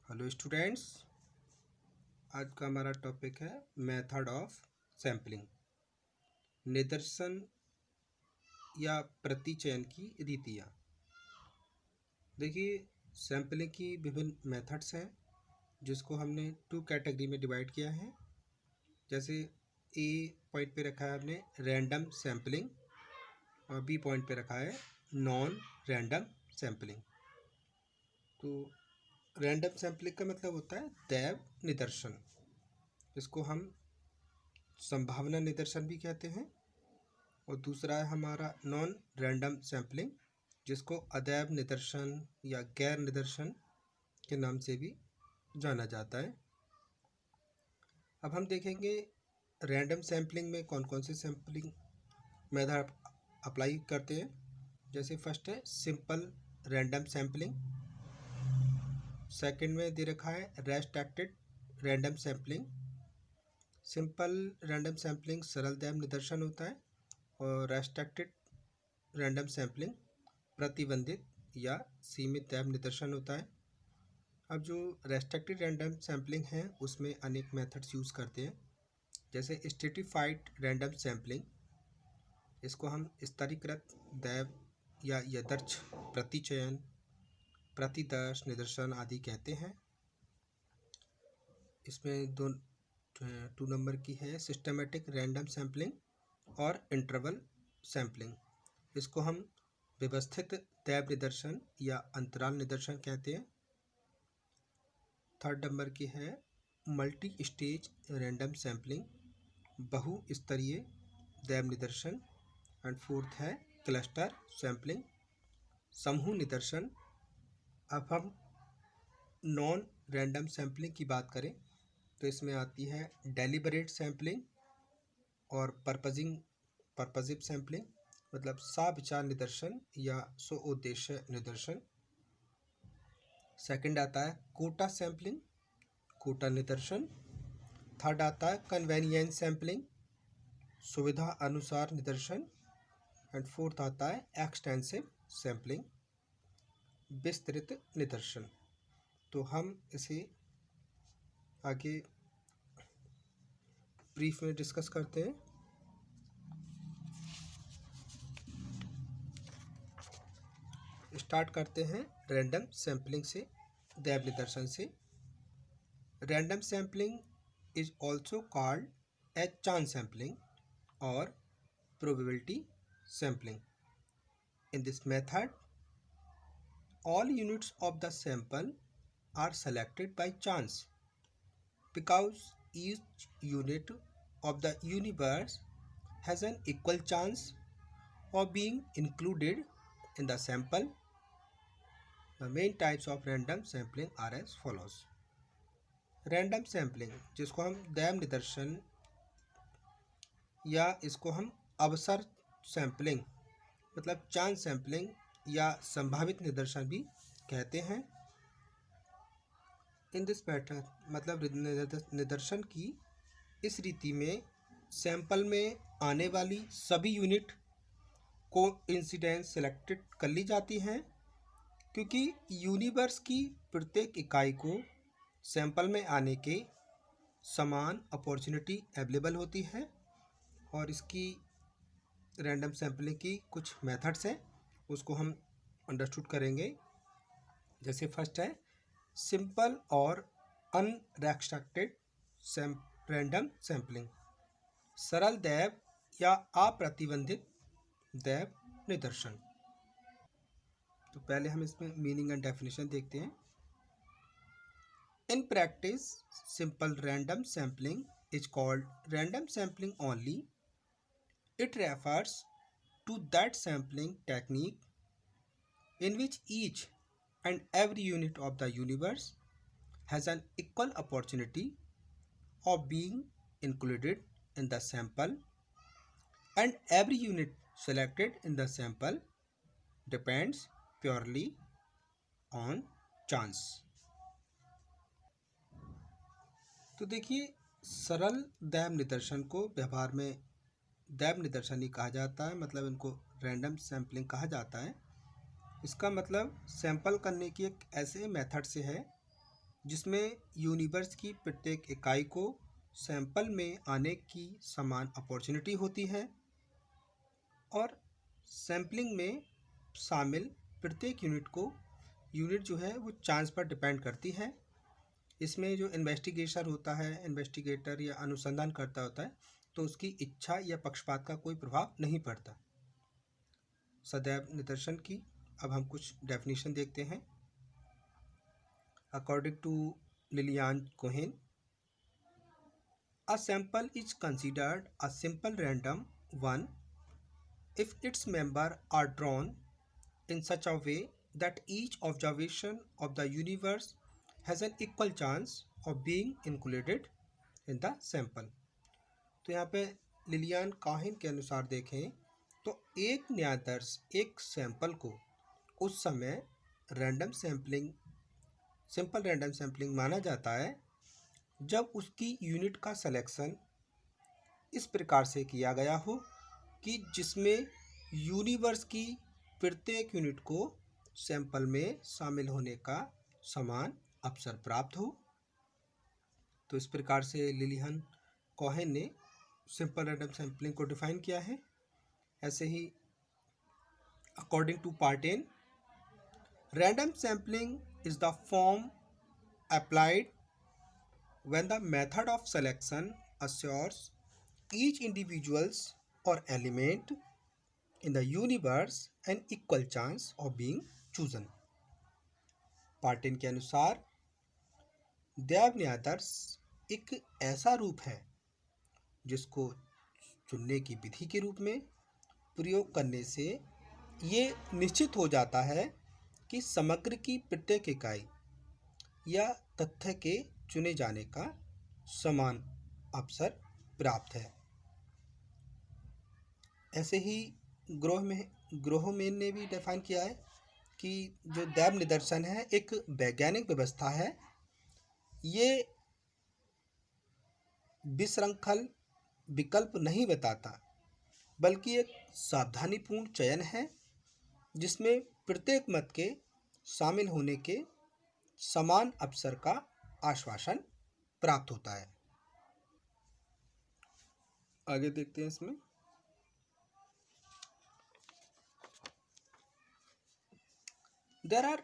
Hello students, आज का हमारा टॉपिक है मेथड ऑफ सैम्पलिंग। निदर्शन या प्रतिचयन की रीतियाँ। देखिए, सैम्पलिंग की विभिन्न मेथड्स हैं जिसको हमने 2 कैटेगरी में डिवाइड किया है। जैसे ए पॉइंट पे रखा है हमने रैंडम सैम्पलिंग और बी पॉइंट पे रखा है नॉन रैंडम सैम्पलिंग। तो रैंडम सैम्पलिंग का मतलब होता है दैव निदर्शन। इसको हम संभावना निदर्शन भी कहते हैं। और दूसरा है हमारा नॉन रैंडम सैम्पलिंग, जिसको अदैव निदर्शन या गैर निदर्शन के नाम से भी जाना जाता है। अब हम देखेंगे रैंडम सैम्पलिंग में कौन कौन से सैम्पलिंग मेथड अप्लाई करते हैं। जैसे फर्स्ट है सिंपल रैंडम सैम्पलिंग, सेकंड में दे रखा है restricted random sampling. Simple random sampling सरल दैव निदर्शन होता है और रेस्ट्रिक्टेड रैंडम सैम्पलिंग प्रतिबंधित या सीमित दैव निदर्शन होता है। अब जो रेस्ट्रिक्टेड रैंडम सैम्पलिंग है उसमें अनेक मेथड्स यूज़ करते हैं। जैसे स्ट्रेटिफाइड रैंडम सैम्पलिंग, इसको हम स्तरीकृत दैव या यदर्छ प्रतिचयन, प्रतिदर्श निदर्शन आदि कहते हैं। इसमें 2 नंबर की है सिस्टमेटिक रैंडम सैम्पलिंग और इंटरवल सैम्पलिंग। इसको हम व्यवस्थित दैव निदर्शन या अंतराल निदर्शन कहते हैं। 3rd नंबर की है मल्टी स्टेज रैंडम सैम्पलिंग, बहुस्तरीय दैव निदर्शन। एंड 4th है क्लस्टर सैम्पलिंग, समूह निदर्शन। अब हम नॉन रैंडम सैम्पलिंग की बात करें तो इसमें आती है डेलिबरेट सैम्पलिंग और पर्पजिव सैम्पलिंग, मतलब साविचार निदर्शन या स्व उद्देश्य निदर्शन। सेकंड आता है कोटा सैम्पलिंग, कोटा निदर्शन। 3rd आता है कन्वेनियंस सैम्पलिंग, सुविधा अनुसार निदर्शन। एंड 4th आता है एक्सटेंसिव सैम्पलिंग, विस्तृत निदर्शन। तो हम इसे आगे ब्रीफ में डिस्कस करते हैं। स्टार्ट करते हैं रैंडम सैम्पलिंग से, दैव निदर्शन से। Random sampling is also called as chance sampling और probability sampling. In this method all units of the sample are selected by chance because each unit of the universe has an equal chance of being included in the sample. The main types of random sampling are as follows. Random sampling, जिसको हम दैव निदर्शन या इसको हम अवसर sampling मतलब chance sampling या संभावित निदर्शन भी कहते हैं। इन दिस मैटर मतलब निदर्शन की इस रीति में सैंपल में आने वाली सभी यूनिट को इंसिडेंस सेलेक्टेड कर ली जाती हैं, क्योंकि यूनिवर्स की प्रत्येक इकाई को सैंपल में आने के समान अपॉर्चुनिटी अवेलेबल होती है। और इसकी रैंडम सैम्पलिंग की कुछ मेथड्स हैं, उसको हम अंडरस्टूड करेंगे। जैसे फर्स्ट है सिंपल और अनरेस्ट्रिक्टेड रैंडम सैम्पलिंग, सरल दैव या अप्रतिबंधित दैव निदर्शन। तो पहले हम इसमें मीनिंग एंड डेफिनेशन देखते हैं। In practice simple random sampling is called random sampling only. It refers to that sampling technique in which each and every unit of the universe has an equal opportunity of being included in the sample, and every unit selected in the sample depends purely on chance. तो देखिए, सरल दैव निदर्शन को व्यवहार में दैव निदर्शन ही कहा जाता है, मतलब इनको रैंडम सैम्पलिंग कहा जाता है। इसका मतलब सैंपल करने की एक ऐसे मेथड से है जिसमें यूनिवर्स की प्रत्येक इकाई को सैंपल में आने की समान अपॉर्चुनिटी होती है और सैम्पलिंग में शामिल प्रत्येक यूनिट जो है वो चांस पर डिपेंड करती है। इसमें जो इन्वेस्टिगेटर या अनुसंधानकर्ता होता है तो उसकी इच्छा या पक्षपात का कोई प्रभाव नहीं पड़ता। सदैव निदर्शन की अब हम कुछ डेफिनेशन देखते हैं। According to Lilian Cohen, a sample is considered a simple random one if its members are drawn in such a way that each observation of the universe has an equal chance of being included in the sample। तो यहाँ पे लिलियान काहिन के अनुसार देखें तो एक न्यायाधीश एक सैंपल को उस समय सिंपल रैंडम सैम्पलिंग माना जाता है जब उसकी यूनिट का सिलेक्शन इस प्रकार से किया गया हो कि जिसमें यूनिवर्स की प्रत्येक यूनिट को सैंपल में शामिल होने का समान अवसर प्राप्त हो। तो इस प्रकार से लिलियन कोहेन ने सिंपल रैंडम सैम्पलिंग को डिफाइन किया है। ऐसे ही according to Parten, random sampling is the form applied when the method of selection assures each individuals or element in the universe an equal chance of being chosen। पार्टिन के अनुसार दैवन्यादर्श एक ऐसा रूप है जिसको चुनने की विधि के रूप में प्रयोग करने से ये निश्चित हो जाता है कि समग्र की प्रत्येक इकाई या तथ्य के चुने जाने का समान अवसर प्राप्त है। ऐसे ही ग्रोहमेन ने भी डिफाइन किया है कि जो दैव निदर्शन है एक वैज्ञानिक व्यवस्था है। ये विशृंखल विकल्प नहीं बताता बल्कि एक सावधानीपूर्ण चयन है जिसमें प्रत्येक मत के शामिल होने के समान अवसर का आश्वासन प्राप्त होता है। आगे देखते हैं इसमें। There are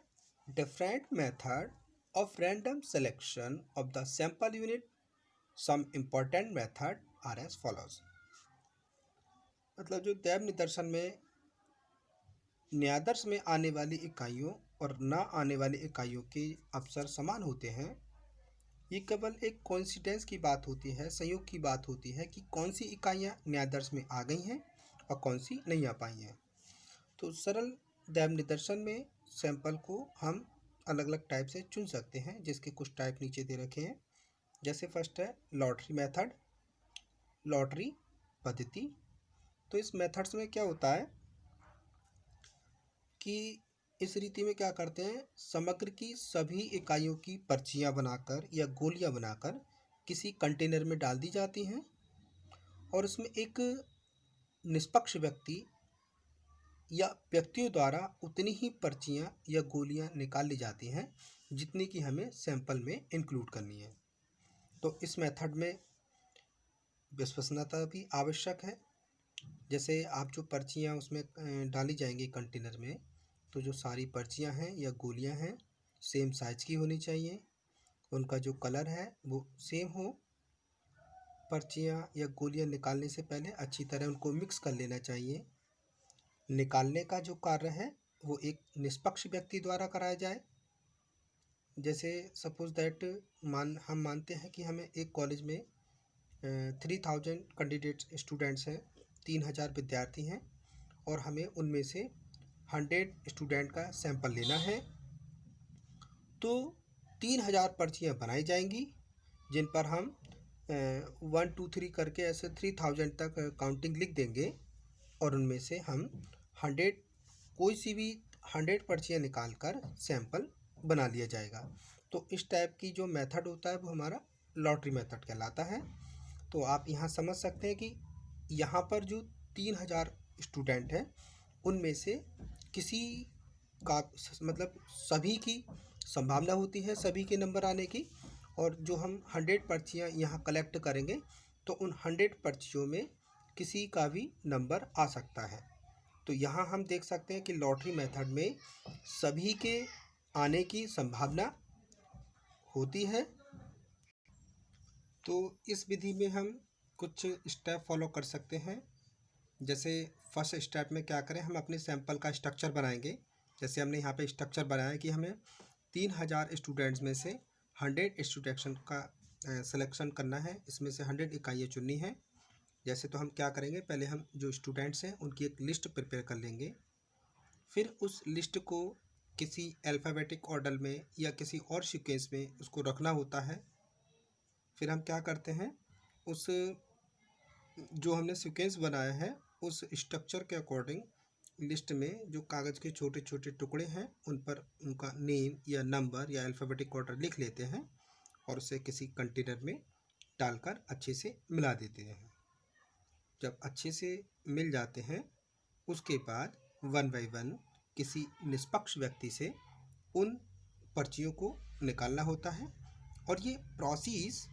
different methods of random selection of the sample unit. Some important methods are as follows। मतलब जो दैव निदर्शन में न्यायादर्श में आने वाली इकाइयों और न आने वाली इकाइयों के अवसर समान होते हैं, ये केवल एक कोइंसिडेंस की बात होती है, संयोग की बात होती है कि कौन सी इकाइयाँ न्यायादर्श में आ गई हैं और कौन सी नहीं आ पाई हैं। तो सरल दैव निदर्शन में सैंपल को हम अलग अलग टाइप से चुन सकते हैं, जिसके कुछ टाइप नीचे दे रखे हैं। जैसे फर्स्ट है लॉटरी मेथड, लॉटरी पद्धति। तो इस मेथड्स में क्या होता है कि इस रीति में क्या करते हैं, समग्र की सभी इकाइयों की पर्चियां बनाकर या गोलियां बनाकर किसी कंटेनर में डाल दी जाती हैं और उसमें एक निष्पक्ष व्यक्ति या व्यक्तियों द्वारा उतनी ही पर्चियां या गोलियां निकाल ली जाती हैं जितनी कि हमें सैंपल में इंक्लूड करनी है। तो इस मेथड में विश्वसनीयता भी आवश्यक है। जैसे आप जो पर्चियां उसमें डाली जाएंगी कंटेनर में, तो जो सारी पर्चियां हैं या गोलियां हैं सेम साइज की होनी चाहिए, उनका जो कलर है वो सेम हो। पर्चियां या गोलियां निकालने से पहले अच्छी तरह उनको मिक्स कर लेना चाहिए। निकालने का जो कार्य है वो एक निष्पक्ष व्यक्ति द्वारा कराया जाए। जैसे सपोज दैट हम मानते हैं कि हमें एक कॉलेज में 3000 कैंडिडेट स्टूडेंट्स हैं, 3000 विद्यार्थी हैं और हमें उनमें से 100 स्टूडेंट का सैंपल लेना है। तो 3000 पर्चियाँ बनाई जाएंगी जिन पर हम 1 2 3 करके ऐसे 3000 तक काउंटिंग लिख देंगे और उनमें से हम 100 कोई सी भी 100 पर्चियाँ निकाल कर सैंपल बना लिया जाएगा। तो इस टाइप की जो मेथड होता है वो हमारा लॉटरी मेथड कहलाता है। तो आप यहाँ समझ सकते हैं कि यहाँ पर जो 3000 स्टूडेंट हैं उनमें से किसी का मतलब सभी की संभावना होती है सभी के नंबर आने की, और जो हम 100 पर्चियाँ यहाँ कलेक्ट करेंगे तो उन 100 पर्चियों में किसी का भी नंबर आ सकता है। तो यहाँ हम देख सकते हैं कि लॉटरी मेथड में सभी के आने की संभावना होती है। तो इस विधि में हम कुछ स्टेप फॉलो कर सकते हैं। जैसे फर्स्ट स्टेप में क्या करें, हम अपने सैंपल का स्ट्रक्चर बनाएंगे। जैसे हमने यहाँ पे स्ट्रक्चर बनाया कि हमें 3000 स्टूडेंट्स में से 100 स्टूडेंट का सिलेक्शन करना है, इसमें से 100 इकाइयाँ चुननी है। जैसे तो हम क्या करेंगे, पहले हम जो स्टूडेंट्स हैं उनकी एक लिस्ट प्रिपेयर कर लेंगे। फिर उस लिस्ट को किसी अल्फ़ाबेटिक ऑर्डर में या किसी और सीक्वेंस में उसको रखना होता है। फिर हम क्या करते हैं, उस जो हमने सीक्वेंस बनाया है उस स्ट्रक्चर के अकॉर्डिंग लिस्ट में जो कागज़ के छोटे छोटे टुकड़े हैं उन पर उनका नेम या नंबर या अल्फ़ाबेटिक ऑर्डर लिख लेते हैं और उसे किसी कंटेनर में डालकर अच्छे से मिला देते हैं। जब अच्छे से मिल जाते हैं उसके बाद 1 बाय 1 किसी निष्पक्ष व्यक्ति से उन पर्चियों को निकालना होता है। और ये प्रोसेस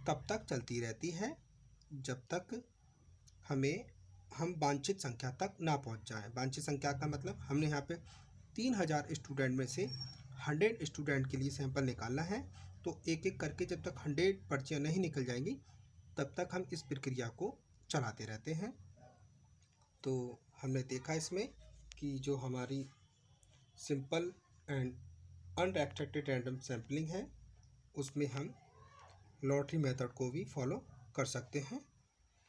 तब तक चलती रहती है जब तक हम वांछित संख्या तक ना पहुंच जाएं। वांछित संख्या का मतलब हमने यहाँ पे 3000 स्टूडेंट में से 100 स्टूडेंट के लिए सैंपल निकालना है। तो एक एक करके जब तक 100 पर्चियाँ नहीं निकल जाएंगी तब तक हम इस प्रक्रिया को चलाते रहते हैं। तो हमने देखा इसमें कि जो हमारी simple and unrestricted random sampling है उसमें हम लॉटरी मेथड को भी फॉलो कर सकते हैं।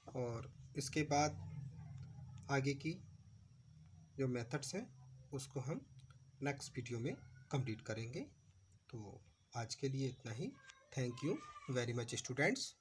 और इसके बाद आगे की जो मेथड्स हैं उसको हम नेक्स्ट वीडियो में कंप्लीट करेंगे। तो आज के लिए इतना ही। Thank you very much students.